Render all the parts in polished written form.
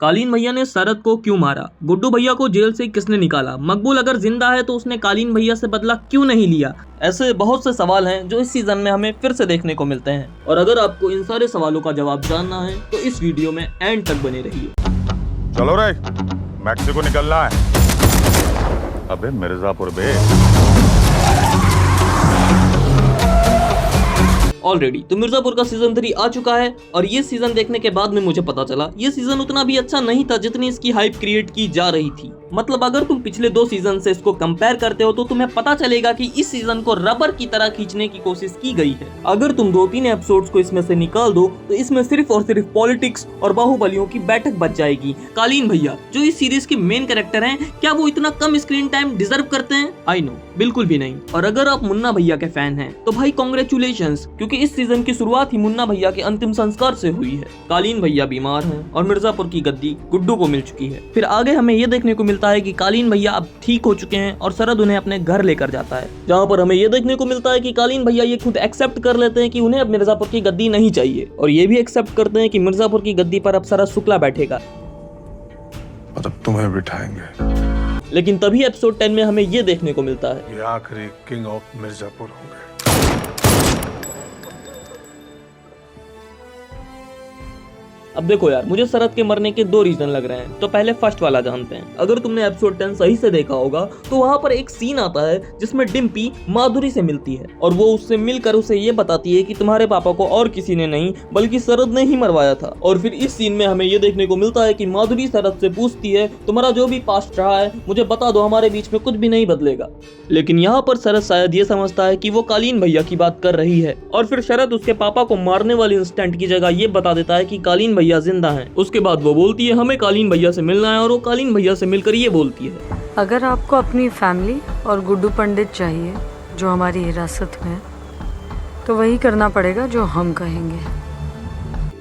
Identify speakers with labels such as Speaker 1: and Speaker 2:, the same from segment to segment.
Speaker 1: कालीन भैया ने शरद को क्यों मारा, गुड्डू भैया को जेल से किसने निकाला, मकबूल अगर जिंदा है तो उसने कालीन भैया से बदला क्यों नहीं लिया। ऐसे बहुत से सवाल हैं जो इस सीजन में हमें फिर से देखने को मिलते हैं। और अगर आपको इन सारे सवालों का जवाब जानना है तो इस वीडियो में एंड तक बने रहिए।
Speaker 2: चलो रे, मैक्सिको निकलना है। अबे मिर्जापुर बे।
Speaker 1: ऑलरेडी तो मिर्जापुर का सीजन 3 आ चुका है और ये सीजन देखने के बाद में मुझे पता चला ये सीजन उतना भी अच्छा नहीं था जितनी इसकी हाइप क्रिएट की जा रही थी। मतलब अगर तुम पिछले 2 सीजन से इसको कंपेयर करते हो तो तुम्हें पता चलेगा कि इस सीजन को रबर की तरह खींचने की कोशिश की गई है। अगर तुम 2-3 एपिसोड्स को इसमें से निकाल दो तो इसमें सिर्फ और सिर्फ पॉलिटिक्स और बाहुबलियों की बैठक बच जाएगी। कालीन भैया जो इस सीरीज के मेन कैरेक्टर हैं, क्या वो इतना कम स्क्रीन टाइम डिजर्व करते हैं? आई नो, बिल्कुल भी नहीं। और अगर आप मुन्ना भैया के फैन हैं तो भाई कांग्रेचुलेशंस, क्योंकि इस सीजन की शुरुआत ही मुन्ना भैया के अंतिम संस्कार से हुई है। कालीन भैया बीमार हैं और मिर्जापुर की गद्दी गुड्डू को मिल चुकी है। फिर आगे हमें ये देखने को मिलता है कि कालीन भैया अब ठीक हो चुके हैं और शरद उन्हें अपने घर लेकर जाता है, जहाँ पर हमें ये देखने को मिलता है कि कालीन भैया ये खुद एक्सेप्ट कर लेते हैं कि उन्हें अब मिर्जापुर की गद्दी नहीं चाहिए और ये भी एक्सेप्ट करते हैं कि मिर्जापुर की गद्दी पर अब शरद शुक्ला बैठेगा
Speaker 3: और अब तुम्हें बिठाएंगे।
Speaker 1: लेकिन तभी एपिसोड 10 में हमें ये देखने को मिलता है
Speaker 3: ये आखिरी किंग ऑफ मिर्जापुर होंगे।
Speaker 1: अब देखो यार, मुझे शरद के मरने के 2 रीजन लग रहे हैं। तो पहले फर्स्ट वाला जानते हैं। अगर तुमने एपिसोड 10 सही से देखा होगा तो वहाँ पर एक सीन आता है जिसमें डिम्पी माधुरी से मिलती है और वो उससे मिलकर उसे ये बताती है कि तुम्हारे पापा को और किसी ने नहीं बल्कि शरद ने ही मरवाया था। और फिर इस सीन में हमें ये देखने को मिलता है कि माधुरी शरद से पूछती है तुम्हारा जो भी पास्ट रहा है मुझे बता दो, हमारे बीच में कुछ भी नहीं बदलेगा। लेकिन यहाँ पर शरद शायद ये समझता है कि वो कालीन भैया की बात कर रही है और फिर शरद उसके पापा को मारने वाले इंस्टेंट की जगह ये बता देता है कि कालीन भैया जिंदा हैं। उसके बाद वो बोलती है हमें कालीन भैया से मिलना है और वो कालीन भैया से मिलकर ये बोलती है
Speaker 4: अगर आपको अपनी फैमिली और गुड्डू पंडित चाहिए जो हमारी हिरासत में है तो वही करना पड़ेगा जो हम कहेंगे।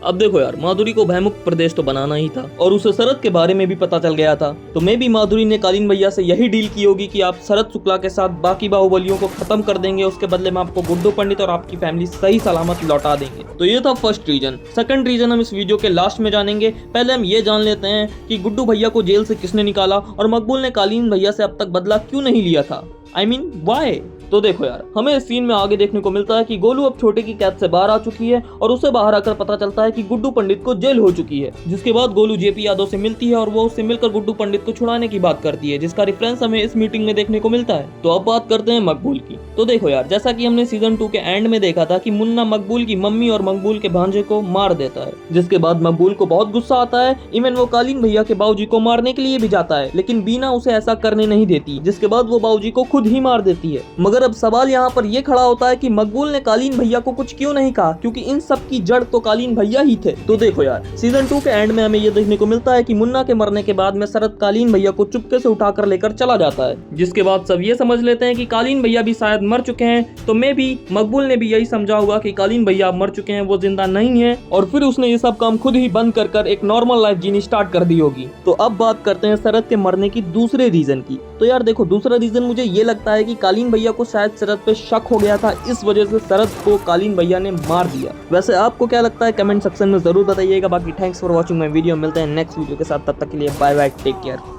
Speaker 1: अब देखो यार, माधुरी को भयमुक्त प्रदेश तो बनाना ही था और उसे शरद के बारे में भी पता चल गया था। तो मे भी माधुरी ने कालीन भैया से यही डील की होगी कि आप शरद शुक्ला के साथ बाकी बाहुबलियों को खत्म कर देंगे, उसके बदले में आपको गुड्डू पंडित और आपकी फैमिली सही सलामत लौटा देंगे। तो ये था फर्स्ट रीजन। सेकंड रीजन हम इस वीडियो के लास्ट में जानेंगे। पहले हम ये जान लेते हैं कि गुड्डू भैया को जेल से किसने निकाला और मकबूल ने कालीन भैया से अब तक बदला क्यों नहीं लिया था। I mean, why? तो देखो यार, हमें इस सीन में आगे देखने को मिलता है कि गोलू अब छोटे की कैद से बाहर आ चुकी है और उसे बाहर आकर पता चलता है कि गुड्डू पंडित को जेल हो चुकी है। जिसके बाद गोलू जेपी यादव से मिलती है और वो उससे मिलकर गुड्डू पंडित को छुड़ाने की बात करती है, जिसका रेफरेंस हमें इस मीटिंग में देखने को मिलता है। तो अब बात करते हैं मकबूल की। तो देखो यार, जैसा कि हमने सीजन 2 के एंड में देखा था कि मुन्ना मकबूल की मम्मी और मकबूल के भांजे को मार देता है, जिसके बाद मकबूल को बहुत गुस्सा आता है। इवन वो कालीन भैया के बाबूजी को मारने के लिए भी जाता है, लेकिन बीना उसे ऐसा करने नहीं देती, जिसके बाद वो बाबूजी को खुद ही मार देती है। मगर अब सवाल यहाँ पर ये खड़ा होता है कि मकबूल ने कालीन भैया को कुछ क्यों नहीं कहा, क्योंकि इन सब की जड़ तो कालीन भैया ही थे। तो देखो यार, सीजन 2 के एंड में हमें ये देखने को मिलता है कि मुन्ना के मरने के बाद में शरद कालीन भैया को चुपके से उठाकर लेकर चला जाता है, जिसके बाद सब ये समझ लेते हैं कि कालीन भैया भी शायद मर चुके हैं। तो मे भी मकबूल ने भी यही समझा होगा कि कालीन भैया मर चुके हैं, वो जिंदा नहीं है, और फिर उसने ये सब काम खुद ही बंद कर एक नॉर्मल लाइफ जीनी स्टार्ट कर दी होगी। तो अब बात करते हैं शरद के मरने की दूसरे रीजन की। तो यार देखो, दूसरा रीजन मुझे ये लगता है कि कालीन भैया को शायद शरद पे शक हो गया था, इस वजह से शरद को कालीन भैया ने मार दिया। वैसे आपको क्या लगता है कमेंट सेक्शन में जरूर बताइएगा। बाकी thanks for watching my video. मिलते हैं नेक्स्ट वीडियो के साथ, तब तक के लिए बाय बाय, टेक केयर।